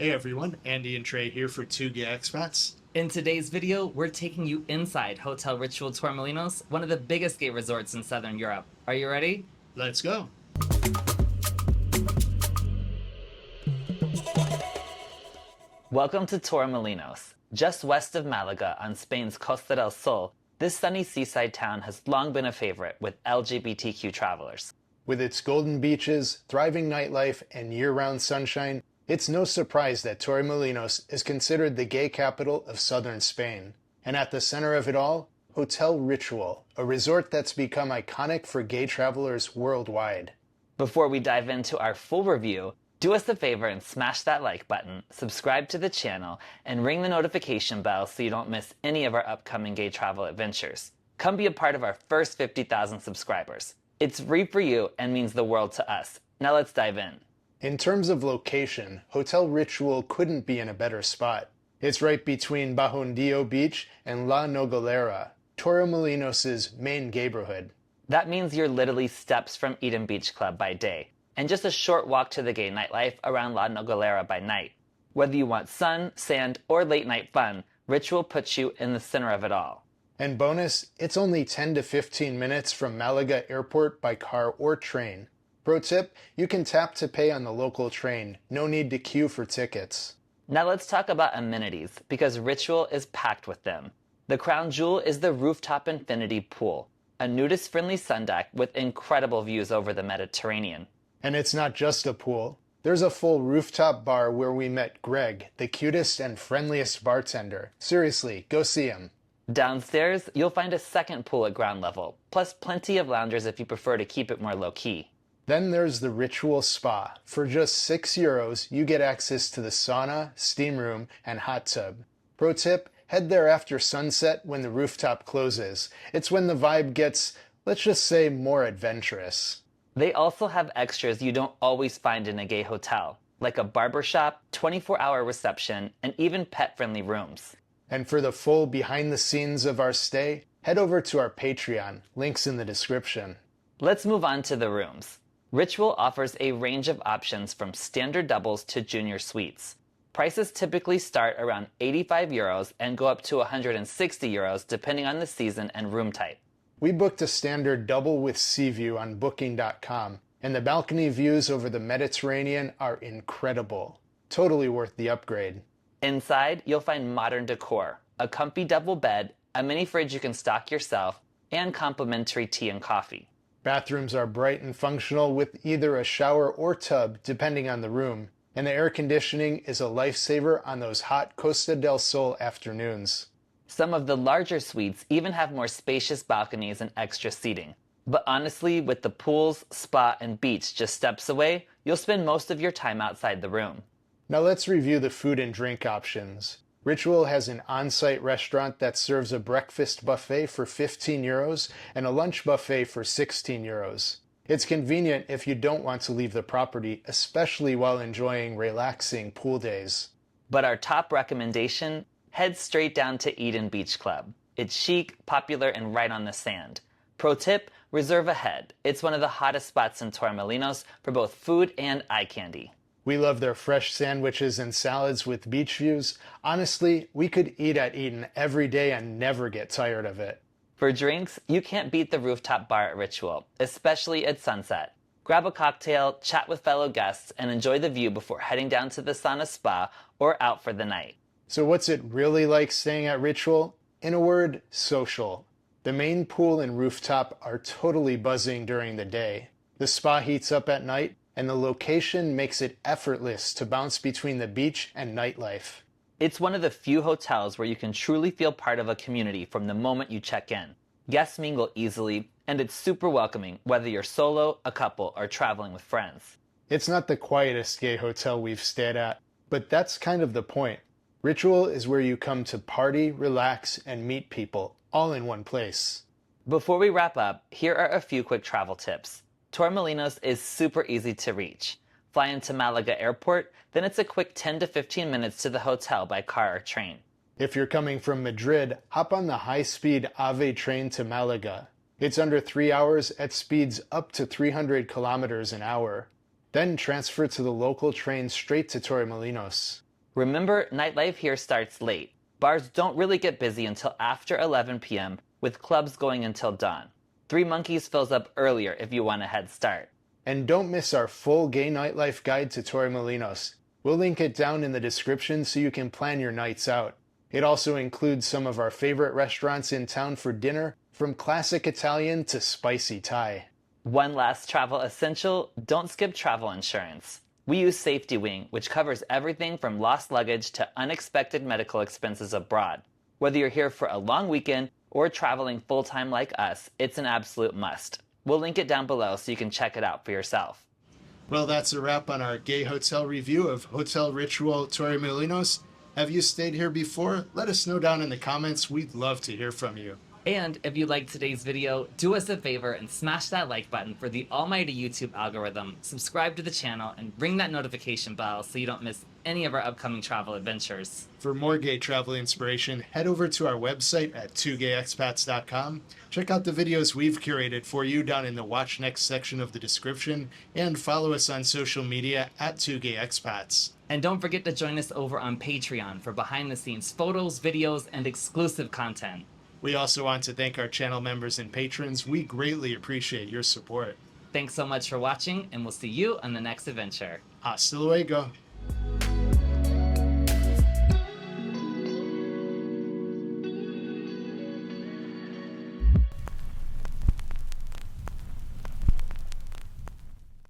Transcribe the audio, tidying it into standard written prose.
Hey everyone, Andy and Trey here for 2 Gay Expats. In today's video, we're taking you inside Hotel Ritual Torremolinos, one of the biggest gay resorts in Southern Europe. Are you ready? Let's go. Welcome to Torremolinos. Just west of Malaga on Spain's Costa del Sol, this sunny seaside town has long been a favorite with LGBTQ travelers. With its golden beaches, thriving nightlife, and year-round sunshine, it's no surprise that Torremolinos is considered the gay capital of southern Spain. And at the center of it all, Hotel Ritual, a resort that's become iconic for gay travelers worldwide. Before we dive into our full review, do us a favor and smash that like button, subscribe to the channel, and ring the notification bell so you don't miss any of our upcoming gay travel adventures. Come be a part of our first 50,000 subscribers. It's free for you and means the world to us. Now let's dive in. In terms of location, Hotel Ritual couldn't be in a better spot. It's right between Bahondillo Beach and La Nogalera, Torremolinos' main neighborhood. That means you're literally steps from Eden Beach Club by day, and just a short walk to the gay nightlife around La Nogalera by night. Whether you want sun, sand, or late night fun, Ritual puts you in the center of it all. And bonus, it's only 10 to 15 minutes from Malaga Airport by car or train. Pro tip, you can tap to pay on the local train. No need to queue for tickets. Now let's talk about amenities, because Ritual is packed with them. The crown jewel is the rooftop infinity pool, a nudist-friendly sun deck with incredible views over the Mediterranean. And it's not just a pool. There's a full rooftop bar where we met Greg, the cutest and friendliest bartender. Seriously, go see him. Downstairs, you'll find a second pool at ground level, plus plenty of loungers if you prefer to keep it more low-key. Then there's the Ritual Spa. For just €6, you get access to the sauna, steam room, and hot tub. Pro tip, head there after sunset when the rooftop closes. It's when the vibe gets, let's just say, more adventurous. They also have extras you don't always find in a gay hotel, like a barbershop, 24-hour reception, and even pet-friendly rooms. And for the full behind the scenes of our stay, head over to our Patreon, links in the description. Let's move on to the rooms. Ritual offers a range of options from standard doubles to junior suites. Prices typically start around €85 and go up to €160 depending on the season and room type. We booked a standard double with sea view on booking.com, and the balcony views over the Mediterranean are incredible. Totally worth the upgrade. Inside, you'll find modern decor, a comfy double bed, a mini fridge you can stock yourself, and complimentary tea and coffee. Bathrooms are bright and functional with either a shower or tub, depending on the room, and the air conditioning is a lifesaver on those hot Costa del Sol afternoons. Some of the larger suites even have more spacious balconies and extra seating. But honestly, with the pools, spa, and beach just steps away, you'll spend most of your time outside the room. Now let's review the food and drink options. Ritual has an on-site restaurant that serves a breakfast buffet for €15 and a lunch buffet for €16. It's convenient if you don't want to leave the property, especially while enjoying relaxing pool days. But our top recommendation? Head straight down to Eden Beach Club. It's chic, popular, and right on the sand. Pro tip, reserve ahead. It's one of the hottest spots in Torremolinos for both food and eye candy. We love their fresh sandwiches and salads with beach views. Honestly, we could eat at Eden every day and never get tired of it. For drinks, you can't beat the rooftop bar at Ritual, especially at sunset. Grab a cocktail, chat with fellow guests, and enjoy the view before heading down to the sauna spa or out for the night. So what's it really like staying at Ritual? In a word, social. The main pool and rooftop are totally buzzing during the day. The spa heats up at night, and the location makes it effortless to bounce between the beach and nightlife. It's one of the few hotels where you can truly feel part of a community from the moment you check in. Guests mingle easily, and it's super welcoming whether you're solo, a couple, or traveling with friends. It's not the quietest gay hotel we've stayed at, but that's kind of the point. Ritual is where you come to party, relax, and meet people, all in one place. Before we wrap up, here are a few quick travel tips. Torremolinos is super easy to reach. Fly into Malaga Airport, then it's a quick 10 to 15 minutes to the hotel by car or train. If you're coming from Madrid, hop on the high-speed AVE train to Malaga. It's under 3 hours at speeds up to 300 kilometers an hour. Then transfer to the local train straight to Torremolinos. Remember, nightlife here starts late. Bars don't really get busy until after 11 p.m., with clubs going until dawn. Three Monkeys fills up earlier if you want a head start. And don't miss our full gay nightlife guide to Torremolinos. We'll link it down in the description so you can plan your nights out. It also includes some of our favorite restaurants in town for dinner, from classic Italian to spicy Thai. One last travel essential, don't skip travel insurance. We use Safety Wing, which covers everything from lost luggage to unexpected medical expenses abroad. Whether you're here for a long weekend or traveling full-time like us, it's an absolute must. We'll link it down below so you can check it out for yourself. Well, that's a wrap on our gay hotel review of Hotel Ritual Torremolinos. Have you stayed here before? Let us know down in the comments. We'd love to hear from you. And if you liked today's video, do us a favor and smash that like button for the almighty YouTube algorithm, subscribe to the channel, and ring that notification bell so you don't miss any of our upcoming travel adventures. For more gay travel inspiration, head over to our website at 2gayexpats.com. Check out the videos we've curated for you down in the Watch Next section of the description, and follow us on social media at 2gayexpats. And don't forget to join us over on Patreon for behind-the-scenes photos, videos, and exclusive content. We also want to thank our channel members and patrons. We greatly appreciate your support. Thanks so much for watching, and we'll see you on the next adventure. Hasta luego.